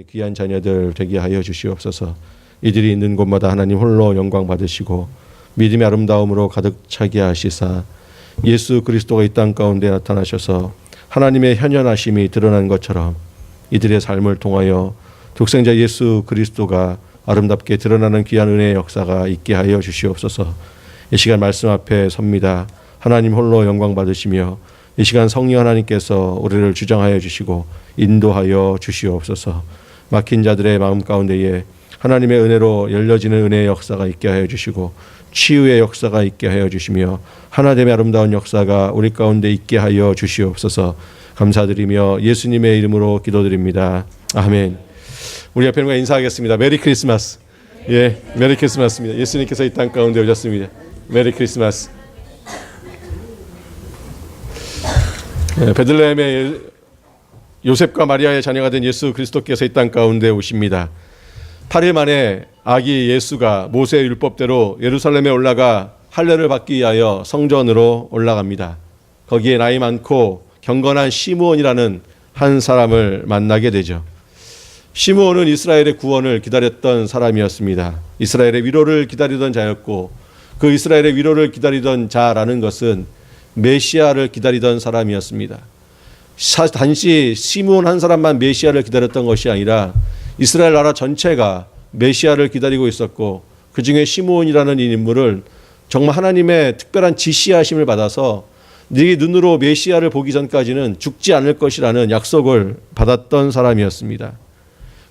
귀한 자녀들 되게 하여 주시옵소서. 이들이 있는 곳마다 하나님 홀로 영광 받으시고 믿음의 아름다움으로 가득 차게 하시사 예수 그리스도가 이 땅 가운데 나타나셔서 하나님의 현현하심이 드러난 것처럼 이들의 삶을 통하여 독생자 예수 그리스도가 아름답게 드러나는 귀한 은혜의 역사가 있게 하여 주시옵소서. 이 시간 말씀 앞에 섭니다. 하나님 홀로 영광 받으시며 이 시간 성령 하나님께서 우리를 주장하여 주시고 인도하여 주시옵소서. 막힌 자들의 마음 가운데에 하나님의 은혜로 열려지는 은혜의 역사가 있게 하여 주시고 치유의 역사가 있게 하여 주시며 하나됨의 아름다운 역사가 우리 가운데 있게 하여 주시옵소서. 감사드리며 예수님의 이름으로 기도드립니다. 아멘. 우리 옆에 있는 인사하겠습니다. 메리 크리스마스. 예, 메리 크리스마스입니다. 예수님께서 이 땅 가운데 오셨습니다. 메리 크리스마스. 베들레헴의 요셉과 마리아의 자녀가 된 예수 그리스도께서 이 땅 가운데 오십니다. 8일 만에 아기 예수가 모세의 율법대로 예루살렘에 올라가 할례를 받기 위하여 성전으로 올라갑니다. 거기에 나이 많고 경건한 시므온이라는 한 사람을 만나게 되죠. 시므온은 이스라엘의 구원을 기다렸던 사람이었습니다. 이스라엘의 위로를 기다리던 자였고 그 이스라엘의 위로를 기다리던 자라는 것은 메시아를 기다리던 사람이었습니다. 단지 시므온 한 사람만 메시아를 기다렸던 것이 아니라 이스라엘 나라 전체가 메시아를 기다리고 있었고 그 중에 시므온이라는 이 인물을 정말 하나님의 특별한 지시하심을 받아서 네 눈으로 메시아를 보기 전까지는 죽지 않을 것이라는 약속을 받았던 사람이었습니다.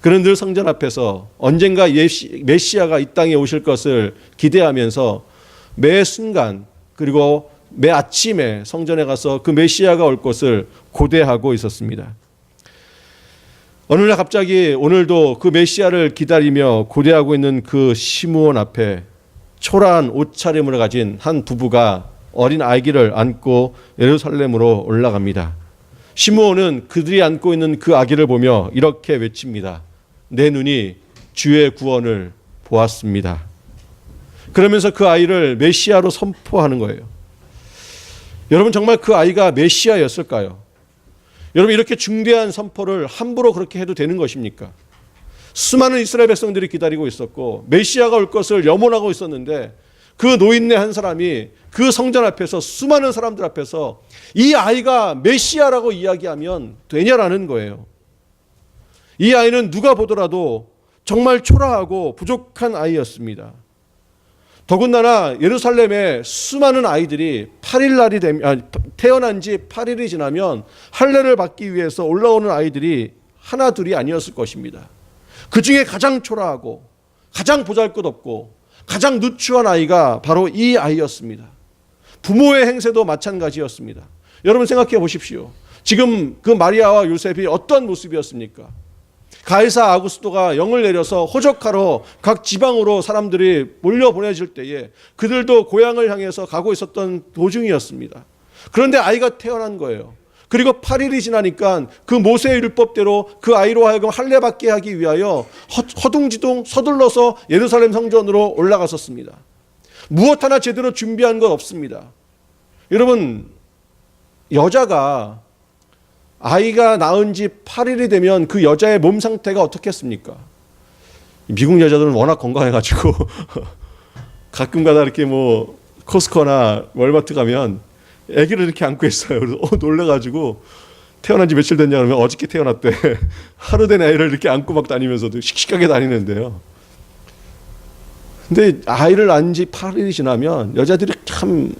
그는 늘 성전 앞에서 언젠가 메시아가 이 땅에 오실 것을 기대하면서 매 순간 그리고 매 아침에 성전에 가서 그 메시아가 올 것을 고대하고 있었습니다. 어느 날 갑자기 오늘도 그 메시아를 기다리며 고대하고 있는 그 시므온 앞에 초라한 옷차림을 가진 한 부부가 어린 아기를 안고 예루살렘으로 올라갑니다. 시므온은 그들이 안고 있는 그 아기를 보며 이렇게 외칩니다. 내 눈이 주의 구원을 보았습니다. 그러면서 그 아이를 메시아로 선포하는 거예요. 여러분 정말 그 아이가 메시아였을까요? 여러분 이렇게 중대한 선포를 함부로 그렇게 해도 되는 것입니까? 수많은 이스라엘 백성들이 기다리고 있었고 메시아가 올 것을 염원하고 있었는데 그 노인네 한 사람이 그 성전 앞에서 수많은 사람들 앞에서 이 아이가 메시아라고 이야기하면 되냐라는 거예요. 이 아이는 누가 보더라도 정말 초라하고 부족한 아이였습니다. 더군다나 예루살렘에 수많은 아이들이 8일 날이 되면 태어난 지 8일이 지나면 할례를 받기 위해서 올라오는 아이들이 하나 둘이 아니었을 것입니다. 그 중에 가장 초라하고 가장 보잘것없고 가장 누추한 아이가 바로 이 아이였습니다. 부모의 행세도 마찬가지였습니다. 여러분 생각해 보십시오. 지금 그 마리아와 요셉이 어떤 모습이었습니까? 가이사 아구스토가 영을 내려서 호적하러 각 지방으로 사람들이 몰려보내질 때에 그들도 고향을 향해서 가고 있었던 도중이었습니다. 그런데 아이가 태어난 거예요. 그리고 8일이 지나니까 그 모세의 율법대로 그 아이로 하여금 할례 받게 하기 위하여 허둥지둥 서둘러서 예루살렘 성전으로 올라갔었습니다. 무엇 하나 제대로 준비한 건 없습니다. 여러분 여자가 아이가 낳은 지 8일이 되면 그 여자의 몸 상태가 어떻겠습니까? 미국 여자들은 워낙 건강해가지고 가끔가다 이렇게 뭐 코스코나 월마트 가면 아기를 이렇게 안고 있어요. 그래서 놀래가지고 태어난 지 며칠 됐냐 그러면 어저께 태어났대. 하루 된 아이를 이렇게 안고 막 다니면서도 씩씩하게 다니는데요. 근데 아이를 낳은 지 8일이 지나면 여자들이 참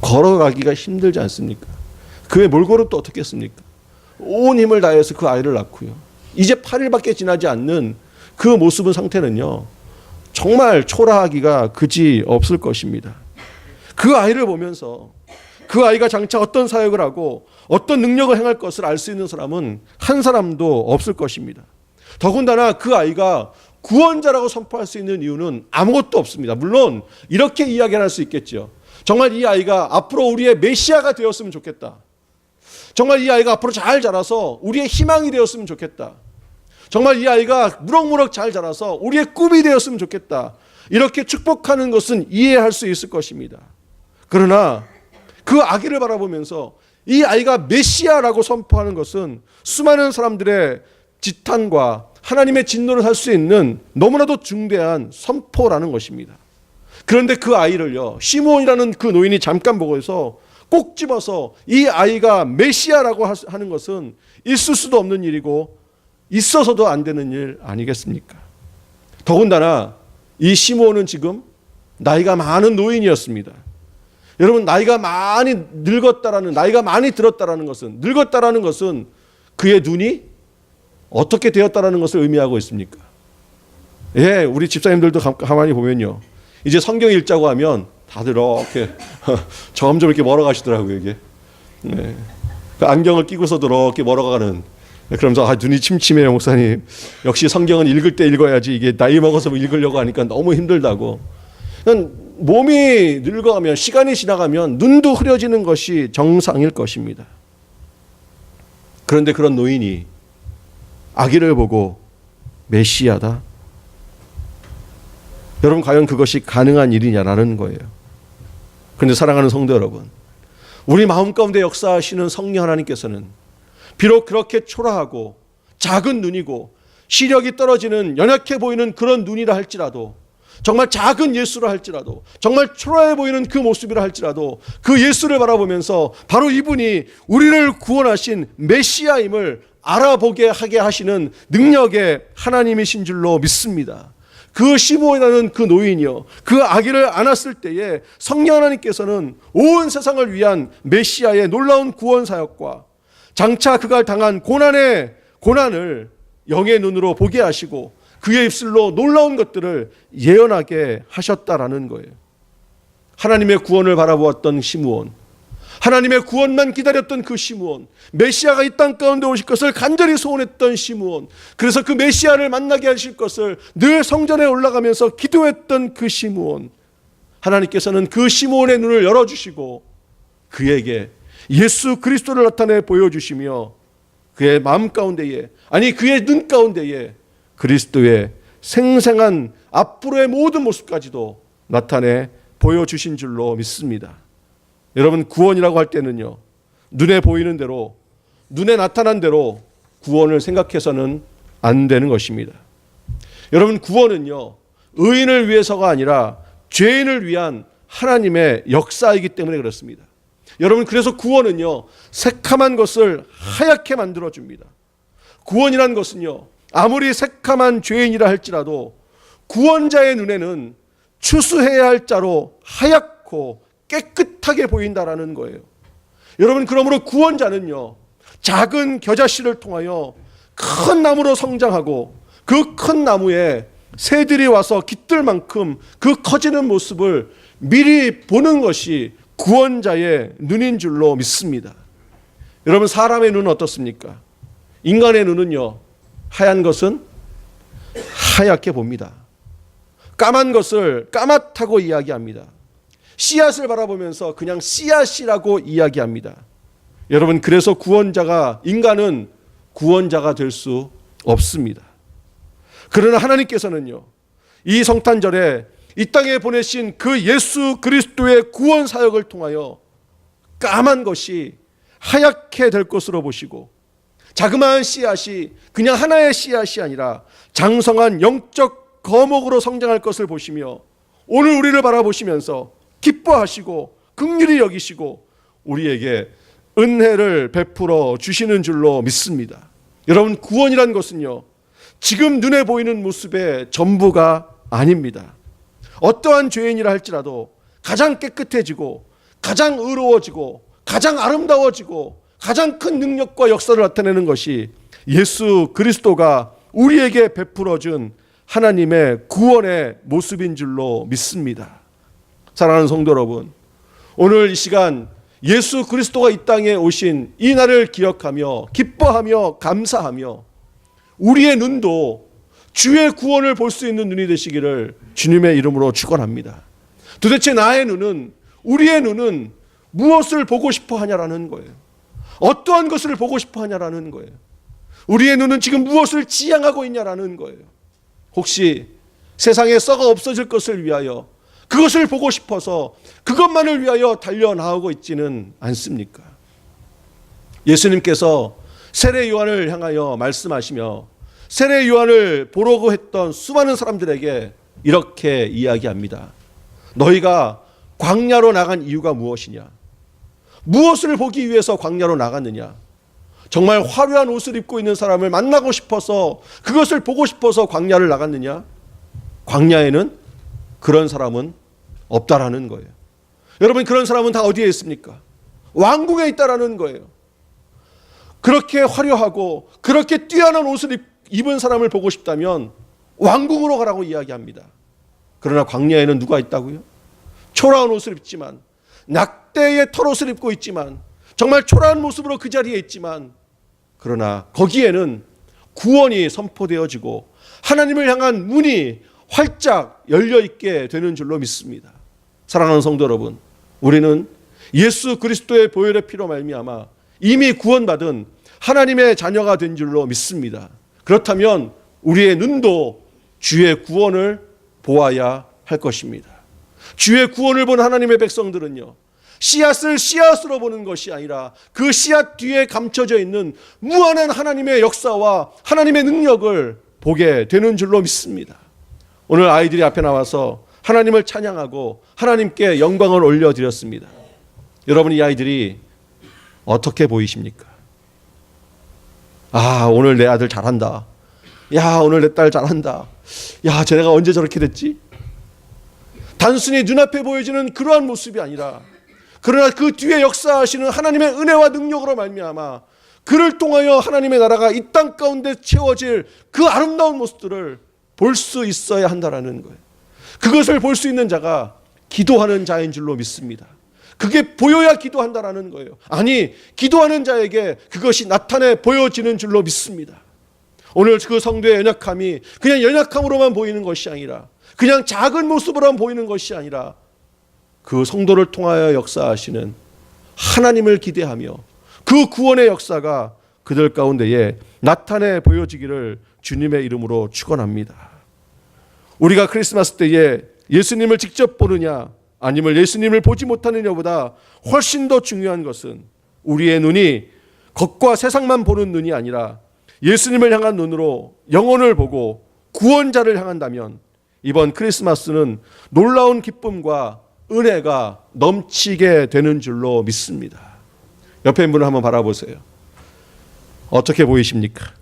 걸어가기가 힘들지 않습니까? 그의 몰골은 또 어떻겠습니까? 온 힘을 다해서 그 아이를 낳고요. 이제 8일밖에 지나지 않는 그 모습은 상태는요. 정말 초라하기가 그지 없을 것입니다. 그 아이를 보면서 그 아이가 장차 어떤 사역을 하고 어떤 능력을 행할 것을 알 수 있는 사람은 한 사람도 없을 것입니다. 더군다나 그 아이가 구원자라고 선포할 수 있는 이유는 아무것도 없습니다. 물론 이렇게 이야기할 수 있겠죠. 정말 이 아이가 앞으로 우리의 메시아가 되었으면 좋겠다. 정말 이 아이가 앞으로 잘 자라서 우리의 희망이 되었으면 좋겠다. 정말 이 아이가 무럭무럭 잘 자라서 우리의 꿈이 되었으면 좋겠다. 이렇게 축복하는 것은 이해할 수 있을 것입니다. 그러나 그 아기를 바라보면서 이 아이가 메시아라고 선포하는 것은 수많은 사람들의 지탄과 하나님의 진노를 할 수 있는 너무나도 중대한 선포라는 것입니다. 그런데 그 아이를요, 시므온이라는 그 노인이 잠깐 보고서 꼭 집어서 이 아이가 메시아라고 하는 것은 있을 수도 없는 일이고 있어서도 안 되는 일 아니겠습니까? 더군다나 이 시므온은 지금 나이가 많은 노인이었습니다. 여러분, 나이가 많이 늙었다라는, 나이가 많이 들었다라는 것은, 늙었다라는 것은 그의 눈이 어떻게 되었다라는 것을 의미하고 있습니까? 예, 우리 집사님들도 가만히 보면요, 이제 성경 읽자고 하면 다들 이렇게 점점 이렇게 멀어가시더라고요. 이게 네. 그 안경을 끼고서도 이렇게 멀어가는. 그러면서 눈이 침침해요, 목사님. 역시 성경은 읽을 때 읽어야지, 이게 나이 먹어서 읽으려고 하니까 너무 힘들다고. 몸이 늙어가면, 시간이 지나가면 눈도 흐려지는 것이 정상일 것입니다. 그런데 그런 노인이 아기를 보고 메시아다? 여러분, 과연 그것이 가능한 일이냐라는 거예요. 그런데 사랑하는 성도 여러분, 우리 마음 가운데 역사하시는 성령 하나님께서는 비록 그렇게 초라하고 작은 눈이고 시력이 떨어지는 연약해 보이는 그런 눈이라 할지라도, 정말 작은 예수라 할지라도, 정말 초라해 보이는 그 모습이라 할지라도 그 예수를 바라보면서 바로 이분이 우리를 구원하신 메시아임을 알아보게 하게 하시는 능력의 하나님이신 줄로 믿습니다. 그 시므온이라는 그 노인이요, 그 아기를 안았을 때에 성령 하나님께서는 온 세상을 위한 메시아의 놀라운 구원 사역과 장차 그가 당한 고난을 영의 눈으로 보게 하시고 그의 입술로 놀라운 것들을 예언하게 하셨다라는 거예요. 하나님의 구원을 바라보았던 시므온, 하나님의 구원만 기다렸던 그 시므온, 메시아가 이 땅 가운데 오실 것을 간절히 소원했던 시므온, 그래서 그 메시아를 만나게 하실 것을 늘 성전에 올라가면서 기도했던 그 시므온, 하나님께서는 그 시므온의 눈을 열어주시고 그에게 예수 그리스도를 나타내 보여주시며 그의 마음 가운데에, 아니 그의 눈 가운데에 그리스도의 생생한 앞으로의 모든 모습까지도 나타내 보여주신 줄로 믿습니다. 여러분, 구원이라고 할 때는요, 눈에 보이는 대로, 눈에 나타난 대로 구원을 생각해서는 안 되는 것입니다. 여러분, 구원은요, 의인을 위해서가 아니라 죄인을 위한 하나님의 역사이기 때문에 그렇습니다. 여러분, 그래서 구원은요, 새카만 것을 하얗게 만들어줍니다. 구원이란 것은요, 아무리 새카만 죄인이라 할지라도 구원자의 눈에는 추수해야 할 자로 하얗고 깨끗하게 보인다라는 거예요. 여러분, 그러므로 구원자는요, 작은 겨자씨를 통하여 큰 나무로 성장하고 그 큰 나무에 새들이 와서 깃들 만큼 그 커지는 모습을 미리 보는 것이 구원자의 눈인 줄로 믿습니다. 여러분, 사람의 눈은 어떻습니까? 인간의 눈은요, 하얀 것은 하얗게 봅니다. 까만 것을 까맣다고 이야기합니다. 씨앗을 바라보면서 그냥 씨앗이라고 이야기합니다. 여러분, 그래서 인간은 구원자가 될 수 없습니다. 그러나 하나님께서는요, 이 성탄절에 이 땅에 보내신 그 예수 그리스도의 구원 사역을 통하여 까만 것이 하얗게 될 것으로 보시고, 자그마한 씨앗이 그냥 하나의 씨앗이 아니라 장성한 영적 거목으로 성장할 것을 보시며 오늘 우리를 바라보시면서 기뻐하시고 긍휼히 여기시고 우리에게 은혜를 베풀어 주시는 줄로 믿습니다. 여러분, 구원이란 것은요, 지금 눈에 보이는 모습의 전부가 아닙니다. 어떠한 죄인이라 할지라도 가장 깨끗해지고 가장 의로워지고 가장 아름다워지고 가장 큰 능력과 역사를 나타내는 것이 예수 그리스도가 우리에게 베풀어준 하나님의 구원의 모습인 줄로 믿습니다. 사랑하는 성도 여러분, 오늘 이 시간 예수 그리스도가 이 땅에 오신 이 날을 기억하며 기뻐하며 감사하며 우리의 눈도 주의 구원을 볼 수 있는 눈이 되시기를 주님의 이름으로 축원합니다. 도대체 나의 눈은, 우리의 눈은 무엇을 보고 싶어 하냐라는 거예요. 어떠한 것을 보고 싶어 하냐라는 거예요. 우리의 눈은 지금 무엇을 지향하고 있냐라는 거예요. 혹시 세상에 썩어 없어질 것을 위하여 그것을 보고 싶어서 그것만을 위하여 달려나오고 있지는 않습니까? 예수님께서 세례 요한을 향하여 말씀하시며 세례 요한을 보려고 했던 수많은 사람들에게 이렇게 이야기합니다. 너희가 광야로 나간 이유가 무엇이냐? 무엇을 보기 위해서 광야로 나갔느냐? 정말 화려한 옷을 입고 있는 사람을 만나고 싶어서, 그것을 보고 싶어서 광야를 나갔느냐? 광야에는 그런 사람은 없다라는 거예요. 여러분, 그런 사람은 다 어디에 있습니까? 왕궁에 있다라는 거예요. 그렇게 화려하고 그렇게 뛰어난 옷을 입은 사람을 보고 싶다면 왕궁으로 가라고 이야기합니다. 그러나 광야에는 누가 있다고요? 초라한 옷을 입지만, 낙대의 털옷을 입고 있지만, 정말 초라한 모습으로 그 자리에 있지만, 그러나 거기에는 구원이 선포되어지고 하나님을 향한 문이 활짝 열려있게 되는 줄로 믿습니다. 사랑하는 성도 여러분, 우리는 예수 그리스도의 보혈의 피로 말미암아 이미 구원받은 하나님의 자녀가 된 줄로 믿습니다. 그렇다면 우리의 눈도 주의 구원을 보아야 할 것입니다. 주의 구원을 본 하나님의 백성들은요, 씨앗을 씨앗으로 보는 것이 아니라 그 씨앗 뒤에 감춰져 있는 무한한 하나님의 역사와 하나님의 능력을 보게 되는 줄로 믿습니다. 오늘 아이들이 앞에 나와서 하나님을 찬양하고 하나님께 영광을 올려드렸습니다. 여러분, 이 아이들이 어떻게 보이십니까? 아, 오늘 내 아들 잘한다. 야, 오늘 내 딸 잘한다. 야, 쟤네가 언제 저렇게 됐지? 단순히 눈앞에 보여지는 그러한 모습이 아니라, 그러나 그 뒤에 역사하시는 하나님의 은혜와 능력으로 말미암아 그를 통하여 하나님의 나라가 이 땅 가운데 채워질 그 아름다운 모습들을 볼 수 있어야 한다라는 거예요. 그것을 볼 수 있는 자가 기도하는 자인 줄로 믿습니다. 그게 보여야 기도한다라는 거예요. 아니, 기도하는 자에게 그것이 나타내 보여지는 줄로 믿습니다. 오늘 그 성도의 연약함이 그냥 연약함으로만 보이는 것이 아니라, 그냥 작은 모습으로만 보이는 것이 아니라, 그 성도를 통하여 역사하시는 하나님을 기대하며 그 구원의 역사가 그들 가운데에 나타내 보여지기를 주님의 이름으로 축원합니다. 우리가 크리스마스 때에 예수님을 직접 보느냐 아니면 예수님을 보지 못하느냐보다 훨씬 더 중요한 것은 우리의 눈이 겉과 세상만 보는 눈이 아니라 예수님을 향한 눈으로 영혼을 보고 구원자를 향한다면 이번 크리스마스는 놀라운 기쁨과 은혜가 넘치게 되는 줄로 믿습니다. 옆에 있는 분을 한번 바라보세요. 어떻게 보이십니까?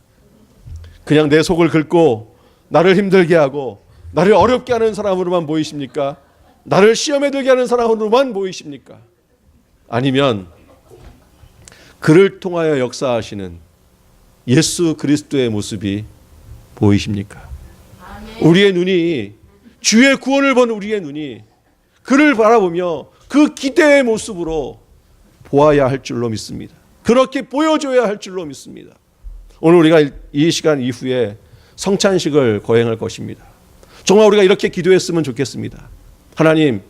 그냥 내 속을 긁고 나를 힘들게 하고 나를 어렵게 하는 사람으로만 보이십니까? 나를 시험에 들게 하는 사람으로만 보이십니까? 아니면 그를 통하여 역사하시는 예수 그리스도의 모습이 보이십니까? 우리의 눈이, 주의 구원을 본 우리의 눈이 그를 바라보며 그 기대의 모습으로 보아야 할 줄로 믿습니다. 그렇게 보여줘야 할 줄로 믿습니다. 오늘 우리가 이 시간 이후에 성찬식을 거행할 것입니다. 정말 우리가 이렇게 기도했으면 좋겠습니다. 하나님,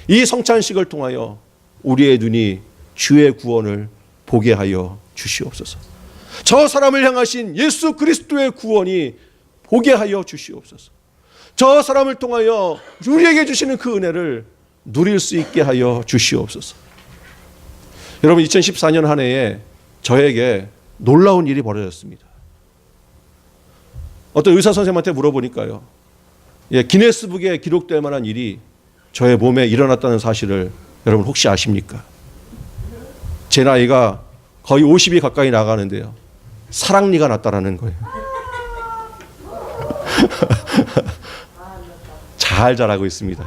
이 성찬식을 통하여 우리의 눈이 주의 구원을 보게 하여 주시옵소서. 저 사람을 향하신 예수 그리스도의 구원이 보게 하여 주시옵소서. 저 사람을 통하여 우리에게 주시는 그 은혜를 누릴 수 있게 하여 주시옵소서. 여러분, 2014년 한 해에 저에게 놀라운 일이 벌어졌습니다. 어떤 의사 선생님한테 물어보니까요, 기네스북에 기록될 만한 일이 저의 몸에 일어났다는 사실을 여러분 혹시 아십니까? 제 나이가 거의 50이 가까이 나가는데요, 사랑니가 났다라는 거예요. 잘 자라고 있습니다.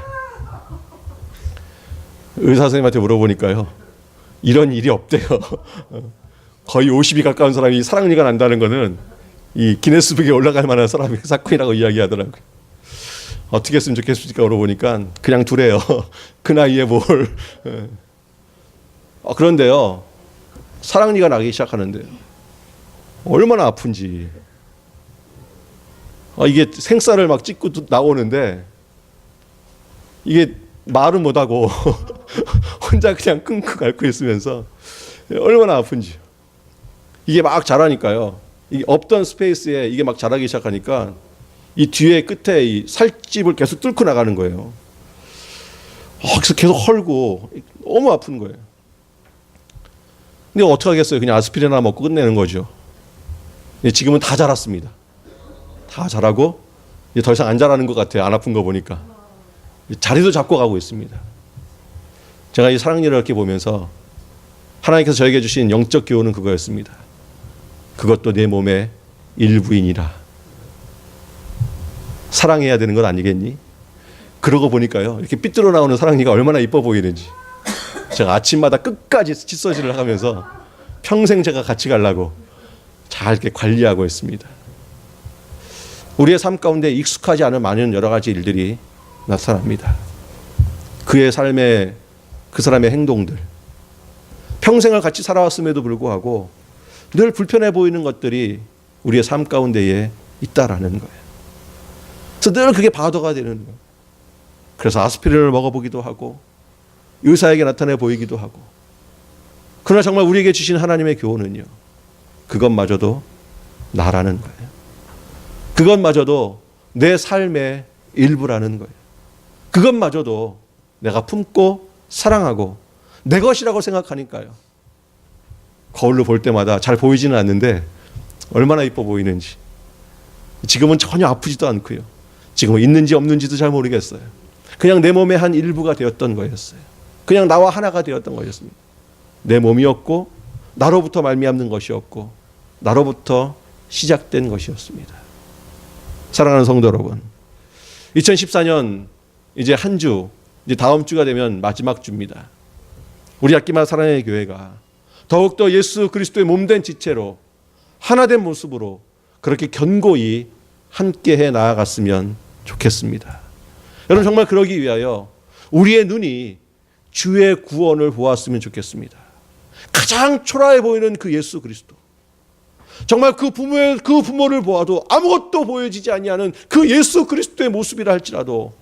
의사 선생님한테 물어보니까요, 이런 일이 없대요. 거의 50이 가까운 사람이 사랑니가 난다는 것은 이 기네스북에 올라갈 만한 사람의 사건이라고 이야기하더라고요. 어떻게 했으면 좋겠습니까? 물어보니까 그냥 두래요. 그 나이에 뭘. 그런데요, 사랑니가 나기 시작하는데요, 얼마나 아픈지. 이게 생쌀을 막 찍고 나오는데 이게 말은 못하고 혼자 그냥 끙끙 앓고 있으면서 얼마나 아픈지. 이게 막 자라니까요, 이게 없던 스페이스에 이게 막 자라기 시작하니까 이 뒤에 끝에 이 살집을 계속 뚫고 나가는 거예요. 그래서 계속 헐고 너무 아픈 거예요. 근데 어떻게 하겠어요? 그냥 아스피린 하나 먹고 끝내는 거죠. 지금은 다 자랐습니다. 다 자라고 이제 더 이상 안 자라는 것 같아요. 안 아픈 거 보니까. 자리도 잡고 가고 있습니다. 제가 이 사랑일을 이렇게 보면서 하나님께서 저에게 주신 영적 교훈은 그거였습니다. 그것도 내 몸의 일부이니라. 사랑해야 되는 건 아니겠니? 그러고 보니까요, 이렇게 삐뚤어 나오는 사랑니가 얼마나 이뻐 보이는지. 제가 아침마다 끝까지 칫솔질을 하면서 평생 제가 같이 가려고 잘 이렇게 관리하고 있습니다. 우리의 삶 가운데 익숙하지 않은 많은 여러 가지 일들이 나타납니다. 그의 삶의, 그 사람의 행동들, 평생을 같이 살아왔음에도 불구하고 늘 불편해 보이는 것들이 우리의 삶 가운데에 있다라는 거예요. 그래서 늘 그게 바더가 되는 거예요. 그래서 아스피린을 먹어보기도 하고 의사에게 나타내 보이기도 하고. 그러나 정말 우리에게 주신 하나님의 교훈은요, 그것마저도 나라는 거예요. 그것마저도 내 삶의 일부라는 거예요. 그것마저도 내가 품고 사랑하고 내 것이라고 생각하니까요, 거울로 볼 때마다 잘 보이지는 않는데 얼마나 이뻐 보이는지. 지금은 전혀 아프지도 않고요, 지금은 있는지 없는지도 잘 모르겠어요. 그냥 내 몸의 한 일부가 되었던 거였어요. 그냥 나와 하나가 되었던 것이었습니다. 내 몸이었고 나로부터 말미암는 것이었고 나로부터 시작된 것이었습니다. 사랑하는 성도 여러분, 2014년 이제 한 주, 이제 다음 주가 되면 마지막 주입니다. 우리 악기만 사랑의 교회가 더욱더 예수 그리스도의 몸된 지체로 하나된 모습으로 그렇게 견고히 함께해 나아갔으면 좋겠습니다. 여러분, 정말 그러기 위하여 우리의 눈이 주의 구원을 보았으면 좋겠습니다. 가장 초라해 보이는 그 예수 그리스도, 정말 그 부모를 보아도 아무것도 보여지지 아니하는 그 예수 그리스도의 모습이라 할지라도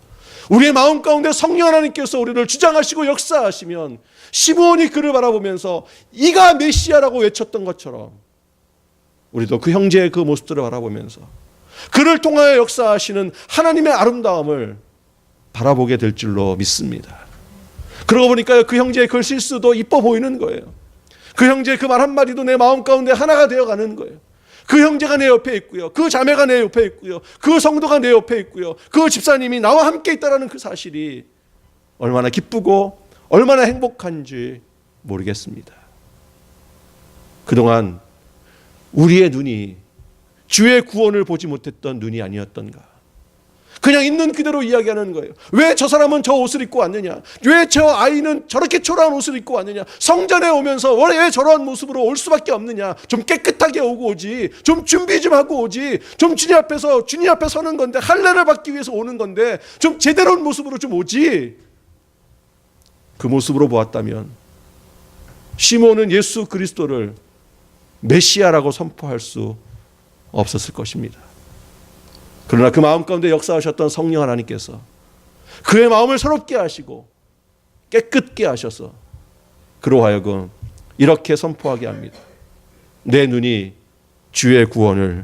우리의 마음 가운데 성령 하나님께서 우리를 주장하시고 역사하시면 시므온이 그를 바라보면서 이가 메시아라고 외쳤던 것처럼 우리도 그 형제의 그 모습들을 바라보면서 그를 통하여 역사하시는 하나님의 아름다움을 바라보게 될 줄로 믿습니다. 그러고 보니까요, 그 형제의 그 실수도 이뻐 보이는 거예요. 그 형제의 그 말 한마디도 내 마음 가운데 하나가 되어가는 거예요. 그 형제가 내 옆에 있고요, 그 자매가 내 옆에 있고요, 그 성도가 내 옆에 있고요, 그 집사님이 나와 함께 있다는 그 사실이 얼마나 기쁘고 얼마나 행복한지 모르겠습니다. 그동안 우리의 눈이 주의 구원을 보지 못했던 눈이 아니었던가. 그냥 있는 그대로 이야기하는 거예요. 왜 저 사람은 저 옷을 입고 왔느냐? 왜 저 아이는 저렇게 초라한 옷을 입고 왔느냐? 성전에 오면서 왜 저러한 모습으로 올 수밖에 없느냐? 좀 깨끗하게 오고 오지, 좀 준비 좀 하고 오지, 좀 주님 앞에 서는 건데, 할례를 받기 위해서 오는 건데 좀 제대로 온 모습으로 좀 오지. 그 모습으로 보았다면 시몬은 예수 그리스도를 메시아라고 선포할 수 없었을 것입니다. 그러나 그 마음 가운데 역사하셨던 성령 하나님께서 그의 마음을 새롭게 하시고 깨끗게 하셔서 그로 하여금 이렇게 선포하게 합니다. 내 눈이 주의 구원을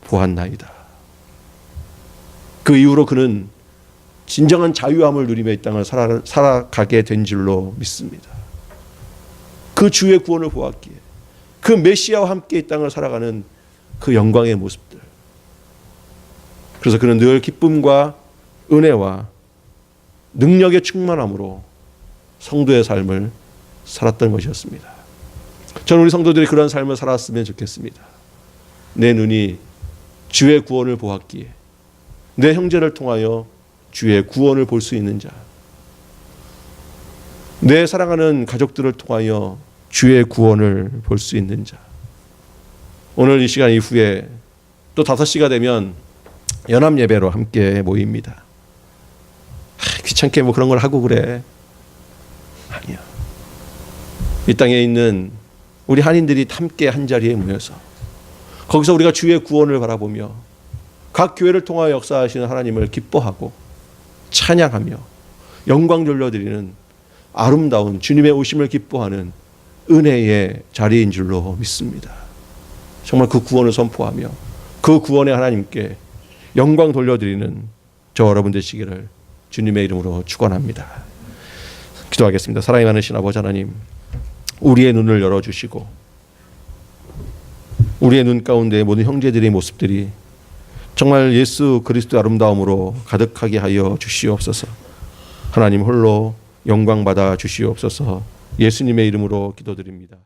보았나이다. 그 이후로 그는 진정한 자유함을 누리며 이 땅을 살아가게 된 줄로 믿습니다. 그 주의 구원을 보았기에 그 메시아와 함께 이 땅을 살아가는 그 영광의 모습들, 그래서 그는 늘 기쁨과 은혜와 능력의 충만함으로 성도의 삶을 살았던 것이었습니다. 저는 우리 성도들이 그런 삶을 살았으면 좋겠습니다. 내 눈이 주의 구원을 보았기에 내 형제를 통하여 주의 구원을 볼 수 있는 자, 내 사랑하는 가족들을 통하여 주의 구원을 볼 수 있는 자. 오늘 이 시간 이후에 또 5시가 되면 연합 예배로 함께 모입니다. 귀찮게 뭐 그런 걸 하고 그래. 아니야. 이 땅에 있는 우리 한인들이 함께 한 자리에 모여서 거기서 우리가 주의 구원을 바라보며 각 교회를 통하여 역사하시는 하나님을 기뻐하고 찬양하며 영광 돌려드리는 아름다운 주님의 오심을 기뻐하는 은혜의 자리인 줄로 믿습니다. 정말 그 구원을 선포하며 그 구원의 하나님께 영광 돌려드리는 저 여러분 되시기를 주님의 이름으로 축원합니다. 기도하겠습니다. 사랑이 많으신 아버지 하나님, 우리의 눈을 열어주시고 우리의 눈 가운데 모든 형제들의 모습들이 정말 예수 그리스도 아름다움으로 가득하게 하여 주시옵소서. 하나님 홀로 영광 받아 주시옵소서. 예수님의 이름으로 기도드립니다.